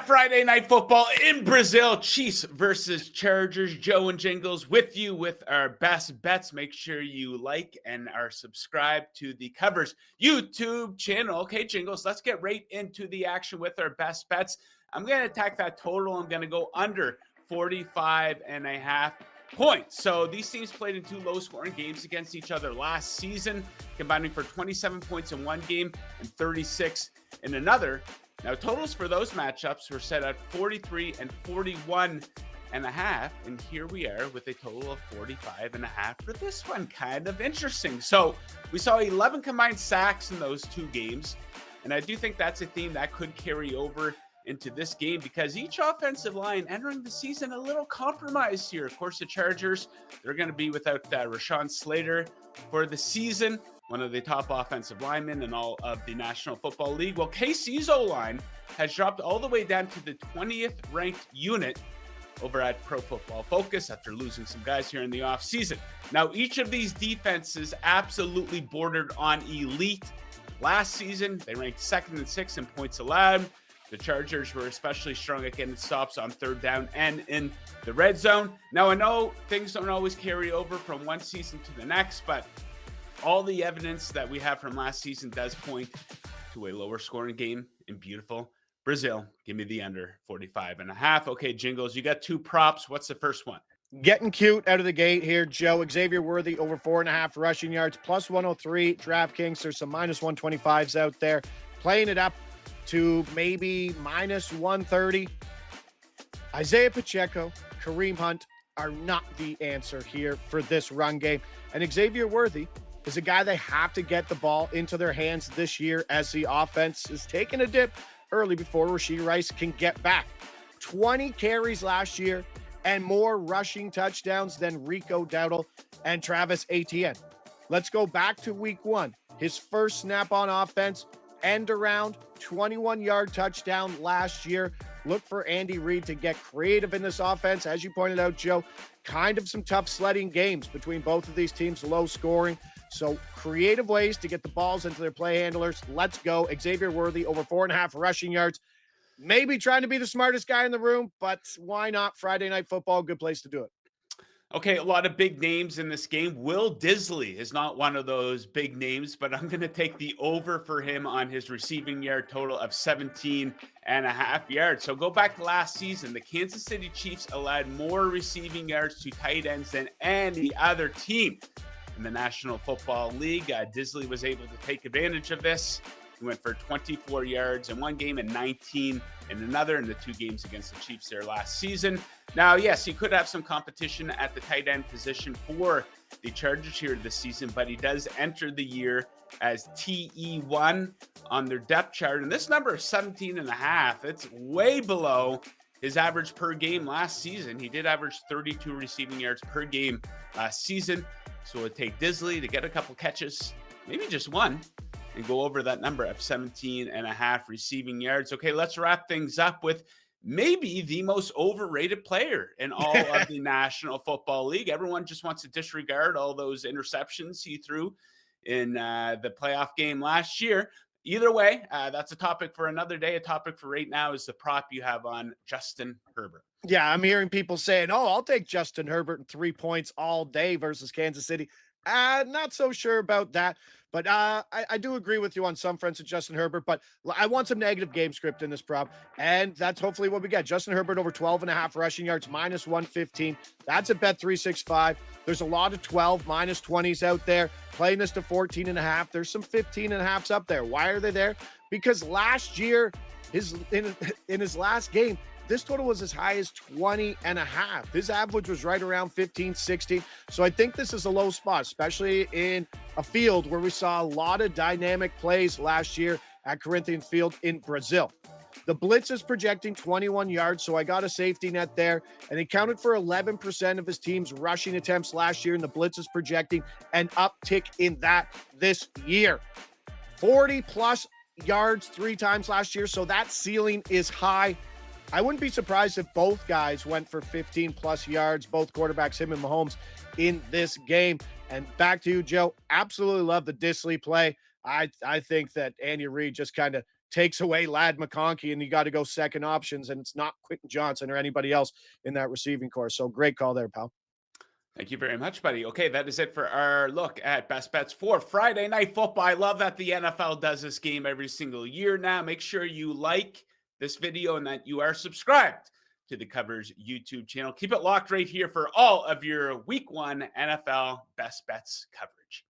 Friday Night Football in Brazil. Chiefs versus Chargers. Joe and Jingles with you with our best bets. Make sure you like and are subscribed to the Covers YouTube channel. Okay, Jingles, let's get right into the action with our best bets. I'm going to attack that total. I'm going to go under 45.5 points. So these teams played in two low-scoring games against each other last season, combining for 27 points in one game and 36 in another. Now, totals for those matchups were set at 43 and 41.5, and here we are with a total of 45.5 for this one. Kind of interesting. So we saw 11 combined sacks in those two games, and I do think that's a theme that could carry over into this game because each offensive line entering the season a little compromised here. Of course, the Chargers, they're going to be without Rashawn Slater for the season, one of the top offensive linemen in all of the National Football League. Well, KC's O-line has dropped all the way down to the 20th ranked unit over at Pro Football Focus after losing some guys here in the offseason. Now, each of these defenses absolutely bordered on elite. Last season, they ranked second and sixth in points allowed. The Chargers were especially strong at getting stops on third down and in the red zone. Now, I know things don't always carry over from one season to the next, but all the evidence that we have from last season does point to a lower scoring game in beautiful Brazil. Give me the under 45.5. Okay, Jingles, you got two props. What's the first one? Getting cute out of the gate here, Joe. Xavier Worthy over 4.5 rushing yards, plus 103. DraftKings, there's some minus 125s out there. Playing it up to maybe minus 130. Isaiah Pacheco, Kareem Hunt are not the answer here for this run game. And Xavier Worthy is a guy they have to get the ball into their hands this year as the offense is taking a dip early before Rashee Rice can get back. 20 carries last year and more rushing touchdowns than Rico Dowdle and Travis Etienne. Let's go back to week one. His first snap on offense, end around, 21-yard touchdown last year. Look for Andy Reid to get creative in this offense. As you pointed out, Joe, kind of some tough sledding games between both of these teams, low scoring. So creative ways to get the balls into their play handlers. Let's go. Xavier Worthy over 4.5 rushing yards. Maybe trying to be the smartest guy in the room, but why not? Friday Night Football, good place to do it. Okay, a lot of big names in this game. Will Disley is not one of those big names, but I'm going to take the over for him on his receiving yard total of 17.5 yards. So go back to last season. The Kansas City Chiefs allowed more receiving yards to tight ends than any other team in the National Football League. Disley was able to take advantage of this. He went for 24 yards in one game and 19 in another in the two games against the Chiefs there last season. Now, yes, he could have some competition at the tight end position for the Chargers here this season, but he does enter the year as TE1 on their depth chart. And this number of 17.5, it's way below his average per game last season. He did average 32 receiving yards per game last season. So it would take Disley to get a couple catches, maybe just one, and go over that number of 17.5 receiving yards. Okay, let's wrap things up with maybe the most overrated player in all of the National Football League. Everyone just wants to disregard all those interceptions he threw in the playoff game last year. Either way, that's a topic for another day. A topic for right now is the prop you have on Justin Herbert. Yeah, I'm hearing people saying, oh, I'll take Justin Herbert and 3 points all day versus Kansas City. Not so sure about that. But I do agree with you on some fronts with Justin Herbert, but I want some negative game script in this prop, and that's hopefully what we get. Justin Herbert over 12.5 rushing yards, minus 115. That's at Bet365. There's a lot of 12, minus 20s out there. Playing this to 14.5. There's some 15.5s up there. Why are they there? Because last year, in his last game, this total was as high as 20.5. His average was right around 15, 16. So I think this is a low spot, especially in a field where we saw a lot of dynamic plays last year at Corinthians Field in Brazil. The blitz is projecting 21 yards, so I got a safety net there, and it counted for 11% of his team's rushing attempts last year, and the blitz is projecting an uptick in that this year. 40-plus yards 3 times last year, so that ceiling is high. I wouldn't be surprised if both guys went for 15-plus yards, both quarterbacks, him and Mahomes, in this game. And back to you, Joe. Absolutely love the Disley play. I think that Andy Reid just kind of takes away Lad McConkey, and you got to go second options, and it's not Quentin Johnson or anybody else in that receiving core. So great call there, pal. Thank you very much, buddy. Okay, that is it for our look at best bets for Friday Night Football. I love that the NFL does this game every single year now. Make sure you like this video and that you are subscribed to the Covers YouTube channel. Keep it locked right here for all of your Week 1 NFL best bets coverage.